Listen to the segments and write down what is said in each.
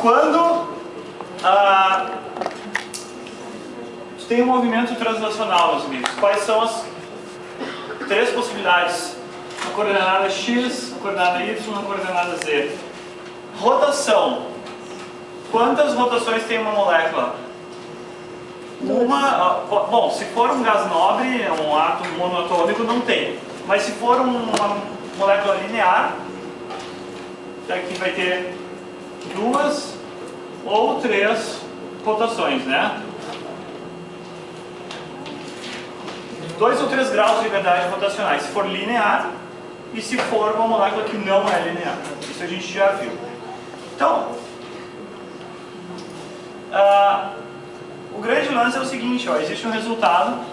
Quando tu tem um movimento translacional, meus amigos, quais são as três possibilidades? A coordenada x, a coordenada y, a coordenada z. Rotação. Quantas rotações tem uma molécula? Uma. Bom, se for um gás nobre, um átomo monoatômico, não tem. Mas se for uma molécula linear, aqui vai ter 2 ou 3 rotações, né? 2 ou 3 graus de liberdade rotacionais, se for linear e se for uma molécula que não é linear. Isso a gente já viu. Então, o grande lance é o seguinte, ó, existe um resultado.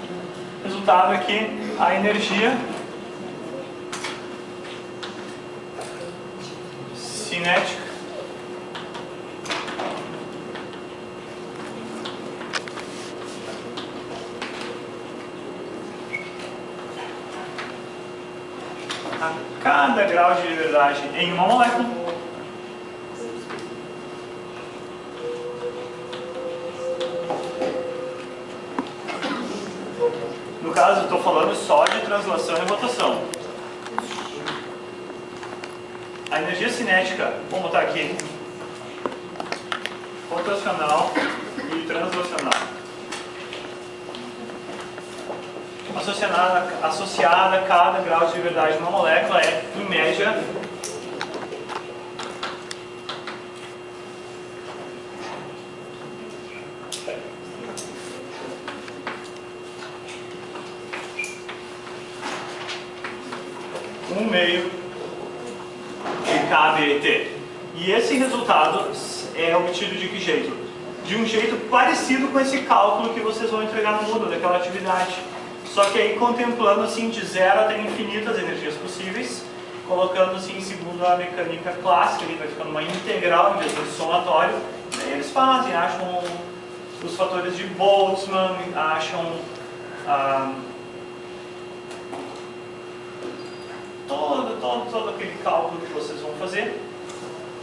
O resultado é que a energia cinética a cada grau de liberdade em uma molécula no caso eu estou falando só de translação e rotação. A energia cinética, vamos botar aqui, rotacional e translacional. Associada a cada grau de liberdade de uma molécula é, em média, um meio de kBt. E esse resultado é obtido de que jeito? De um jeito parecido com esse cálculo que vocês vão entregar no Moodle, daquela atividade. Só que aí contemplando assim de 0 até infinitas energias possíveis, colocando assim segundo a mecânica clássica, ele vai ficando uma integral em vez de somatório. E aí eles fazem, acham os fatores de Boltzmann, acham todo aquele cálculo que vocês vão fazer.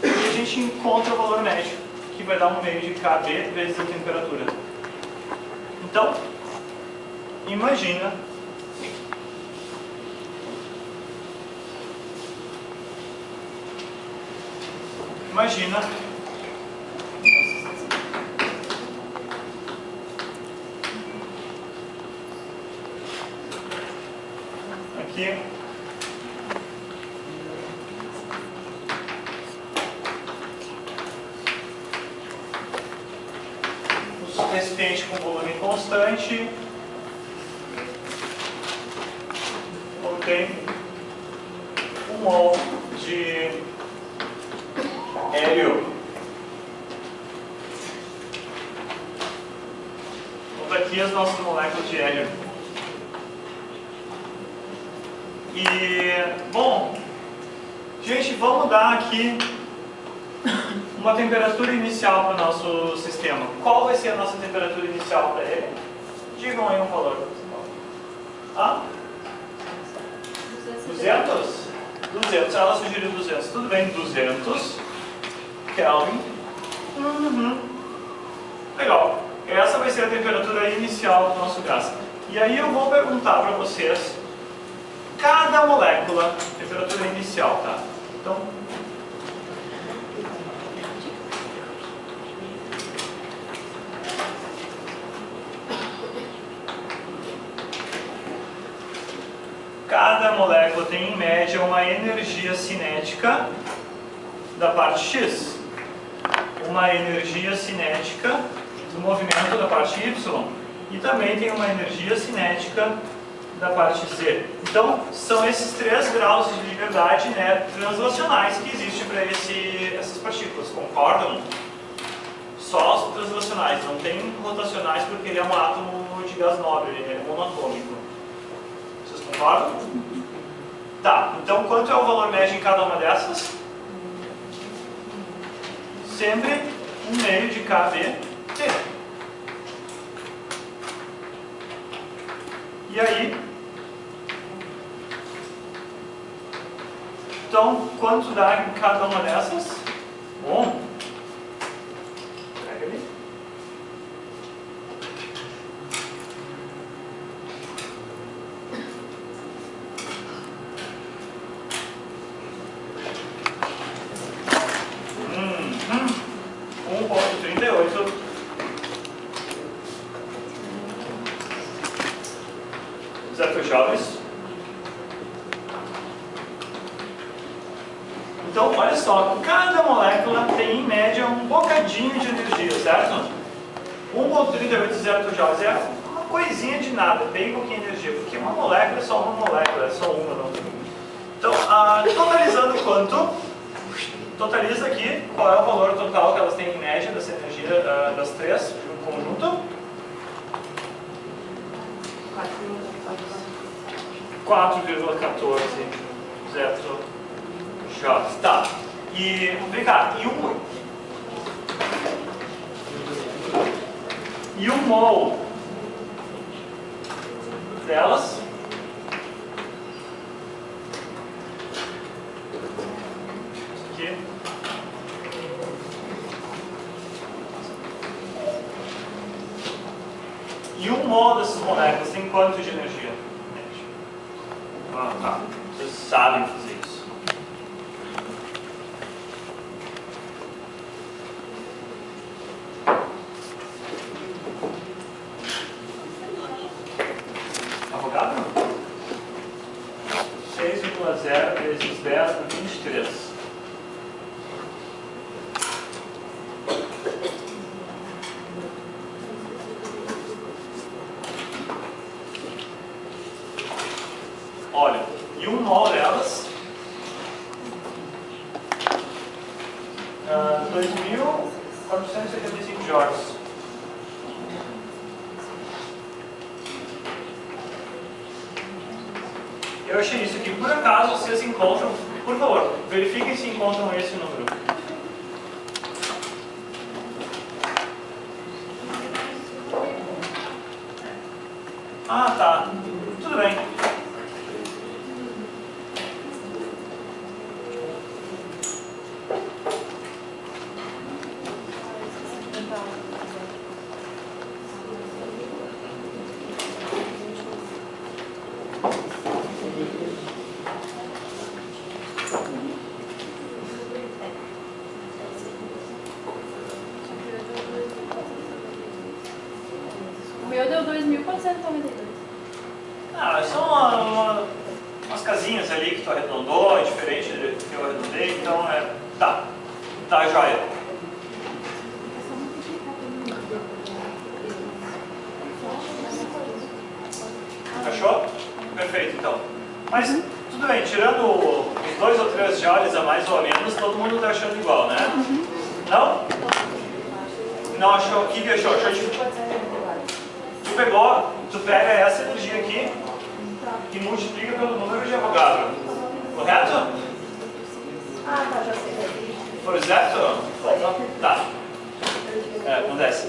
E a gente encontra o valor médio, que vai dar um meio de Kb vezes a temperatura. Então, imagina aqui o recipiente com volume constante obtém 1 mol de hélio. Vamos aqui as nossas moléculas de hélio. E, bom, gente, vamos dar aqui uma temperatura inicial para o nosso sistema. Qual vai ser a nossa temperatura inicial para ele? Digam aí um valor. 200? 200, ela sugeriu 200. Tudo bem, 200 Kelvin. Legal. Essa vai ser a temperatura inicial do nosso gás. E aí eu vou perguntar para vocês cada molécula, temperatura inicial, tá? Então, cada molécula tem em média uma energia cinética da parte X, uma energia cinética do movimento da parte Y e também tem uma energia cinética da parte Z. Então, são esses 3 graus de liberdade, né, translacionais que existem para essas partículas, concordam? Só os translacionais, não tem rotacionais porque ele é um átomo de gás nobre, ele é monoatômico. Vocês concordam? Tá, então quanto é o valor médio em cada uma dessas? Sempre 1/2 de kBt. E aí, então, quanto dá em cada uma dessas? Bom, Então, olha só, cada molécula tem em média um bocadinho de energia, certo? 1,38 zetojoules é uma coisinha de nada, bem pouquinha energia, porque uma molécula é só uma molécula, é só uma, não. Então, totalizando quanto? Totaliza aqui qual é o valor total que elas têm em média dessa energia das três de um conjunto. 4,14 zetojoules. Tá. E vem cá, e um mol delas aqui e um mol dessas moléculas tem quanto de energia? Tá. Vocês sabem fazer isso. Avogado? 6,0 vezes 10 por 23. Olha, e um mol delas, 2.475 joules. Eu achei isso aqui. Por acaso vocês encontram, por favor, verifiquem se encontram esse número. Ah, tá. Tudo bem. O meu deu 2.492. São umas casinhas ali que tu arredondou, é diferente do que eu arredondei, então tá. Tá, joia. Achou? Perfeito, então. Mas, tudo bem, tirando os 2 ou 3 joules a mais ou a menos, todo mundo está achando igual, né? Não? Não achou? O que achou? Tu pega essa energia aqui e multiplica pelo número de Avogadro. Correto? Ah, tá, já sei. Por certo? Tá. Acontece.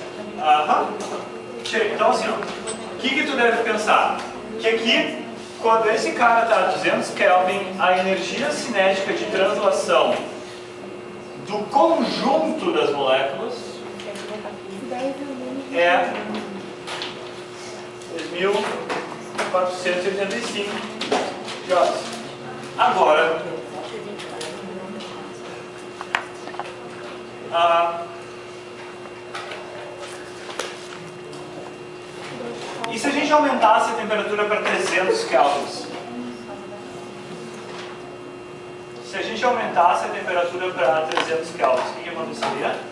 Então assim, ó, o que tu deve pensar? Que aqui, quando esse cara está a 200 Kelvin, a energia cinética de translação do conjunto das moléculas é 2.485 joules. Agora, e se a gente aumentasse a temperatura para 300 kelvins? Se a gente aumentasse a temperatura para 300 kelvins, o que aconteceria?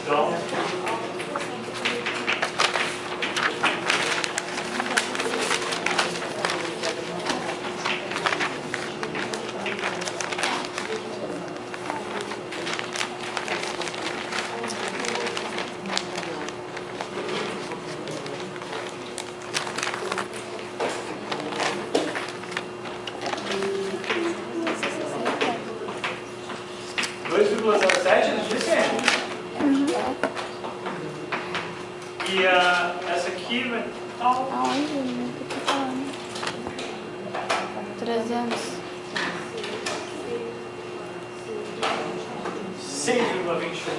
Então, e essa aqui vai... Aonde? Não tô falando. 300. 6,21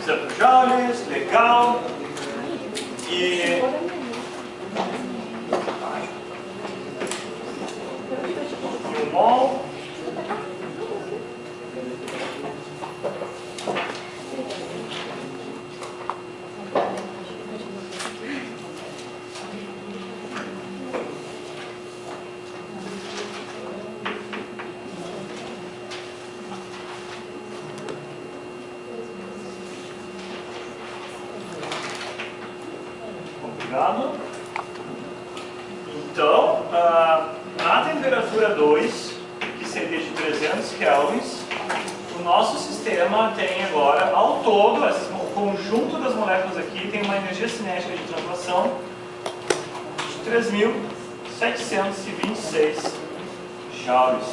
zetojoules, legal. E Obrigado. Então, na temperatura 2, que seria de 300 kelvins, o nosso sistema tem agora, ao todo, o conjunto das moléculas aqui tem uma energia cinética de translação de 3.726 joules.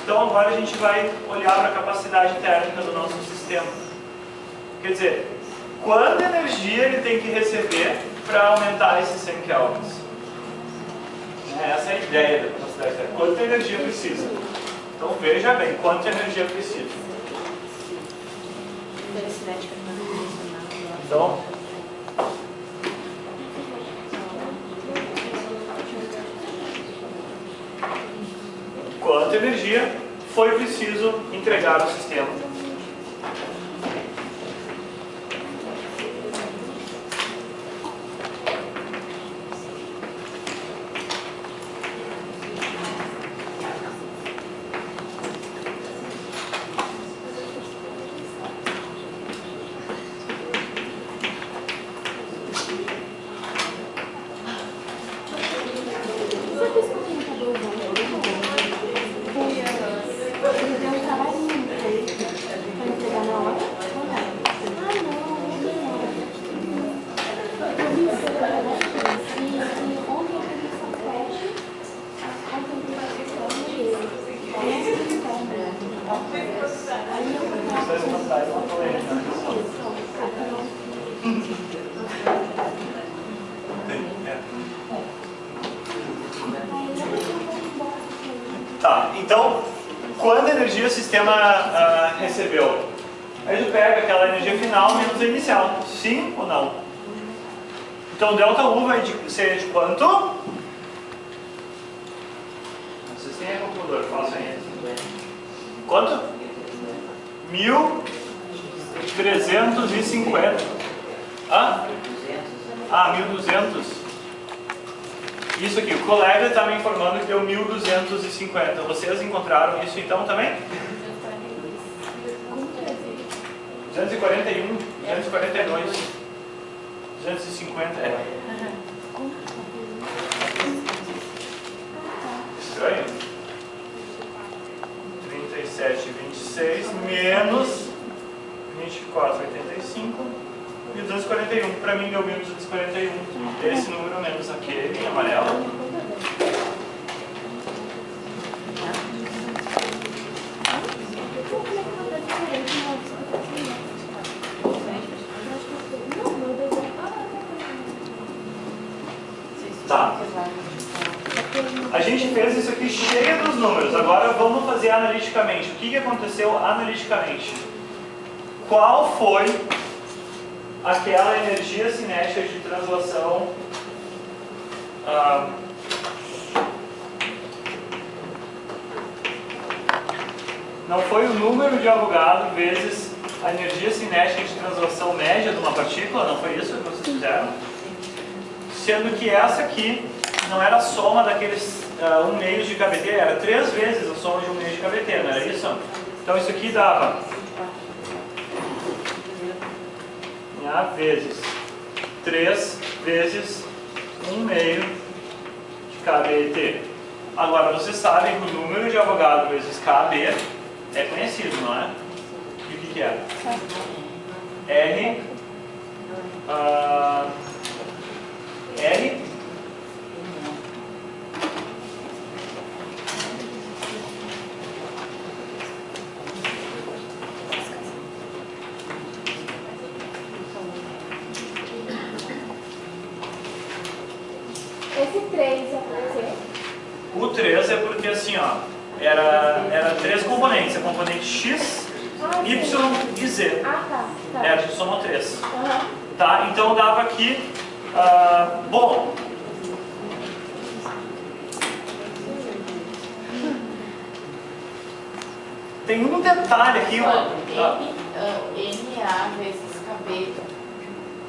Então agora a gente vai olhar para a capacidade térmica do nosso sistema. Quer dizer, quanta energia ele tem que receber para aumentar esses 100 kelvins? Essa é a ideia da capacidade térmica. Quanta energia precisa? Então veja bem, quanta energia precisa. Então, quanta energia foi preciso entregar ao sistema? Tá, então, quanta energia o sistema recebeu? Aí tu pega aquela energia final menos a inicial, sim ou não? Então, ΔU vai ser de quanto? Vocês têm a calculadora, façam aí. Quanto? 1.350. Ah? 1.200. Isso aqui, o colega está me informando que deu 1.250. Vocês encontraram isso então também? 241, 242, 250. Estranho? 37,26 menos 24,85 e 241. Para mim deu 1.241. Esse número menos aquele em amarelo. Tá. A gente fez isso aqui cheio dos números. Agora vamos fazer analiticamente. O que aconteceu analiticamente? Qual foi aquela energia cinética de translação não foi o número de Avogadro vezes a energia cinética de translação média de uma partícula, não foi isso que vocês fizeram? Sendo que essa aqui não era a soma daqueles 1/2 de KBT, era 3 vezes a soma de 1/2 de KBT, não era isso? Então isso aqui dava vezes 3 vezes 1/2 de KBT. Agora vocês sabem que o número de Avogadro vezes KB é conhecido, não é? E o que é? R Esse 3 é por quê? O 3 é porque assim, ó, era 3 componentes, a componente X, Y e Z. Tá. A gente somou 3. Uhum. Tá? Então dava aqui, bom, tem um detalhe aqui, ó. NA vezes KB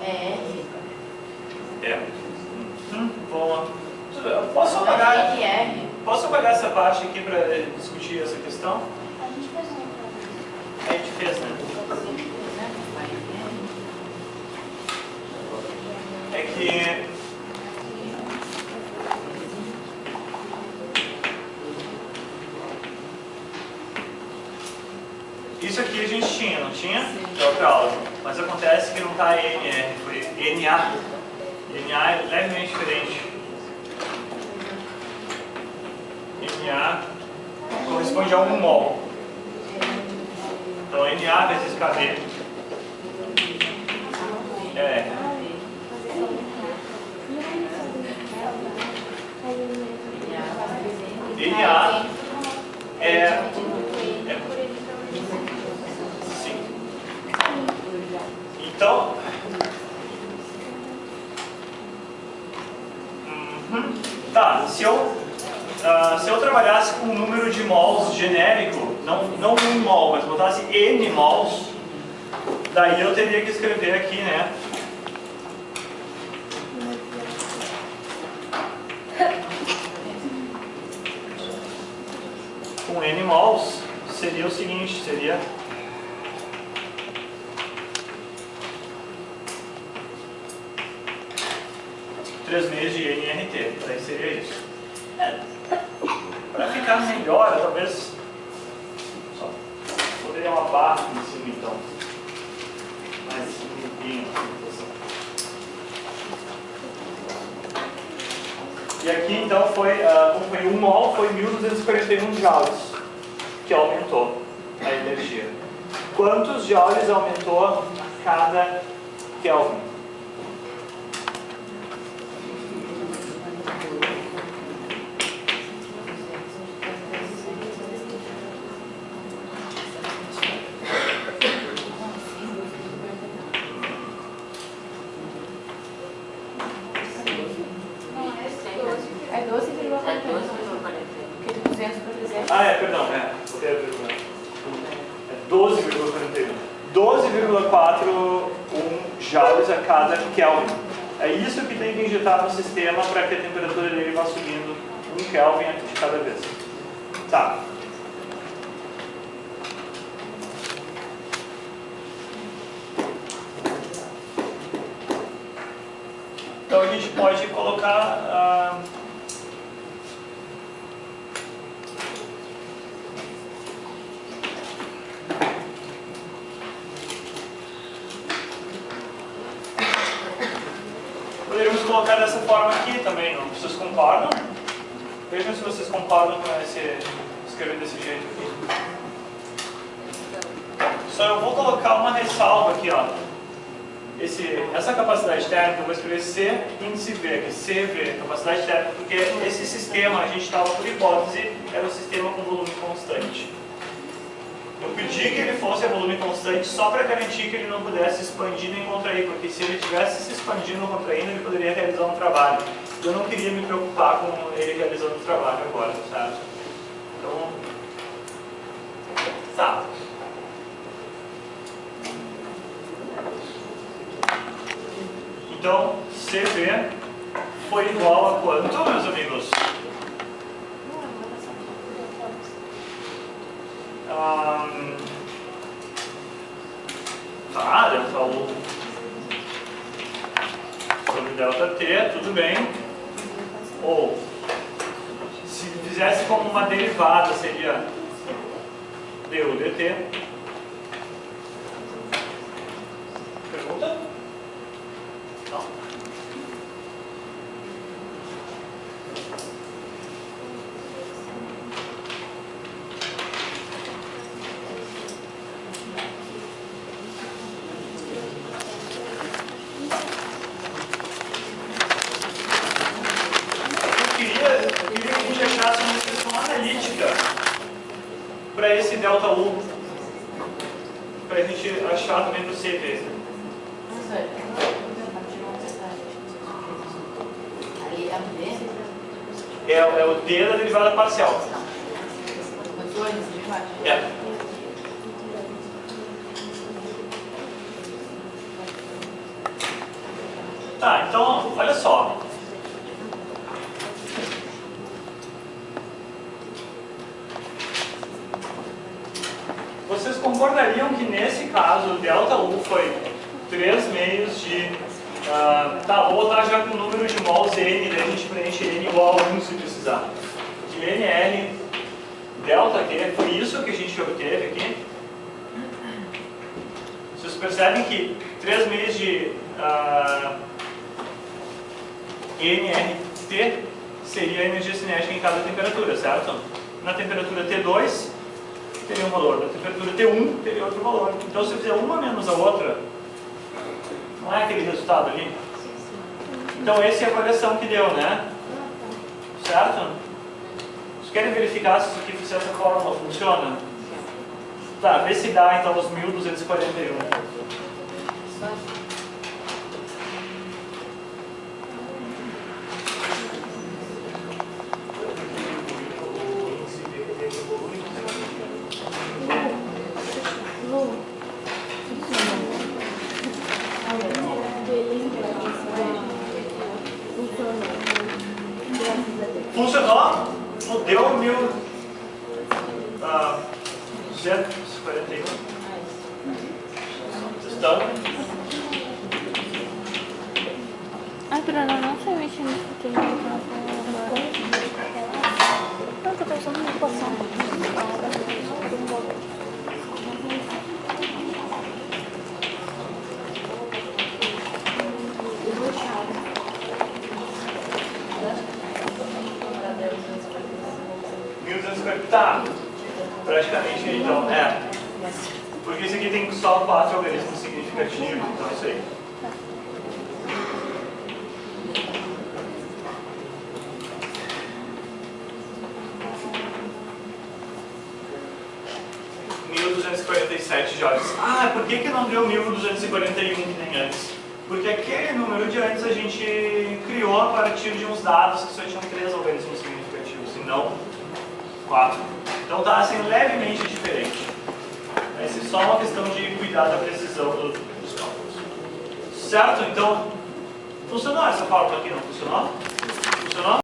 é R. Bom, posso apagar essa parte aqui para discutir essa questão? A gente fez, né? É que aqui a gente tinha, não tinha? Da outra aula. Mas acontece que não está NR, foi NA. NA é levemente diferente. NA corresponde a 1 mol. Então NA vezes KB é NA sim. Então tá, se eu trabalhasse com um número de mols genérico, não 1 mol, mas botasse N mols, daí eu teria que escrever aqui, né? Com N mols seria o seguinte, seria 3 meios de NRT, daí seria isso. Para ficar melhor, talvez só poderia uma barra em cima então. Mais limpinho. E aqui então foi 1 mol, foi 1241 joules que aumentou a energia. Quantos joules aumentou cada Kelvin? É 12,41. Porque de 200 para 300. Ah, perdão, é 12,41. 12,41 joules a cada Kelvin. É isso que tem que injetar no sistema para que a temperatura dele vá subindo 1 Kelvin de cada vez. Tá. Então a gente pode colocar poderíamos colocar dessa forma aqui também, não? Vocês concordam? Vejam se vocês concordam com escrever desse jeito aqui. Só eu vou colocar uma ressalva aqui, ó. Essa capacidade térmica eu vou escrever C índice V, que é CV, capacidade térmica, porque esse sistema, a gente estava por hipótese, era um sistema com volume constante. Eu pedi que ele fosse a volume constante só para garantir que ele não pudesse expandir nem contrair, porque se ele estivesse se expandindo ou contraindo, ele poderia realizar um trabalho. Eu não queria me preocupar com ele realizando o trabalho agora, certo? Então, tá. Então, CV foi igual a quanto, meus amigos? Tá, delta U sobre delta T, tudo bem. Ou, se fizesse como uma derivada, seria du dt. Pergunta? Não. Eu queria que a gente achasse uma expressão analítica para esse delta U, para a gente achar também para o CV. É o D da derivada parcial. É. Tá, então, olha só. Vocês concordariam que nesse caso o delta U foi 3 meios de... tá, vou botar já com o número de mols N, daí a gente preenche N igual a 1 se precisar. De NL delta T, foi isso que a gente obteve aqui? percebem que 3 meios de nRT seria a energia cinética em cada temperatura, certo? Na temperatura T2 teria um valor, na temperatura T1 teria outro valor. Então se eu fizer uma menos a outra, não é aquele resultado ali? Então essa é a variação que deu, né? Certo? Vocês querem verificar se essa fórmula funciona? Tá, vê se dá então os 1241. Funcionou? Não deu 1241. Testando. Ai, Bruno, não sei mexer nisso aqui. Não, tô pensando na equação. Tá, praticamente então, porque esse aqui tem só 4 algarismos significativos, então é isso aí. joules. Ah, por que não deu 1241 que nem antes? Porque aquele número de antes a gente criou a partir de uns dados que só tinham 3 algarismos significativos, e não 4. Então está assim, levemente diferente. Essa é só uma questão de cuidar da precisão dos cálculos. Certo? Então, funcionou essa fórmula aqui, não funcionou? Funcionou?